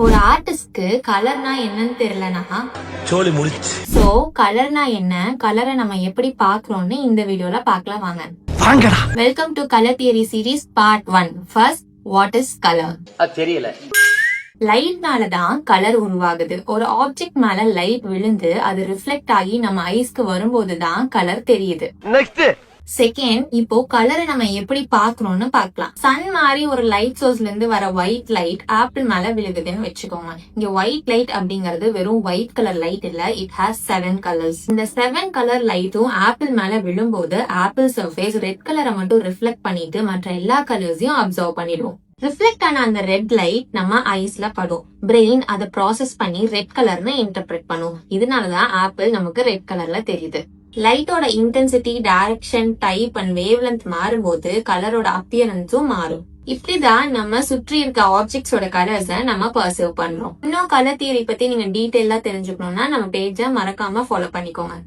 ஒரு ஆர்டிஸ்ட்க்கு கலர்னா என்னன்னு தெரியலனா சோலி முடிச்சு. சோ கலர்னா என்ன, கலரை நம்ம எப்படி பாக்குறோம்னு இந்த வீடியோல பார்க்கலாம் வாங்க. வாங்கடா. Welcome to colour theory series part 1. First, what is colour? தெரியல. லைட்னால தான் கலர் உருவாகுது. ஒரு ஆப்ஜெக்ட் மேல லைட் விழுந்து அது ரிஃப்ளெக்ட் ஆகி நம்ம ஐஸ்க்கு வரும்போது தான் கலர் தெரியுது. நெக்ஸ்ட். செகண்ட், இப்போ கலரை நம்ம எப்படி பாக்குறோம்னு பார்க்கலாம். சன் மாதிரி ஒரு லைட் சோர்ஸ்ல இருந்து வர ஒயிட் லைட் ஆப்பிள் மேல விழுகுதுன்னு வச்சுக்கோங்க. இங்க ஒயிட் லைட் அப்படிங்கறது வெறும் ஒயிட் கலர் லைட் இல்ல, இட் ஹாஸ் 7 கலர்ஸ். இந்த 7 கலர் லைட்டும் ஆப்பிள் மேல விழும்போது ஆப்பிள் சர்ஃபேஸ் ரெட் கலரை மட்டும் ரிஃப்ளெக்ட் பண்ணிட்டு மற்ற எல்லா கலர்ஸையும் அப்சர்வ் பண்ணிடும். ரிஃப்ளெக்ட் ஆன அந்த ரெட் லைட் நம்ம ஐஸ்ல படும். பிரெயின் அதை ப்ராசஸ் பண்ணி ரெட் கலர்னு இன்டர்பிரட் பண்ணும். இதனாலதான் ஆப்பிள் நமக்கு ரெட் கலர்ல தெரியுது. லைட்டோட intensity, direction, type and wavelength மாறும்போது கலரோட அப்பியரன்ஸும் மாறும். இப்படிதான் நம்ம சுற்றி இருக்க ஆப்ஜெக்ட்ஸோட கலர்ஸ நம்ம பர்சீவ் பண்றோம். இன்னும் கலர் தியரி பத்தி நீங்க டீடைலா தெரிஞ்சுக்கணும்னா நம்ம பேஜ மறக்காம ஃபாலோ பண்ணிக்கோங்க.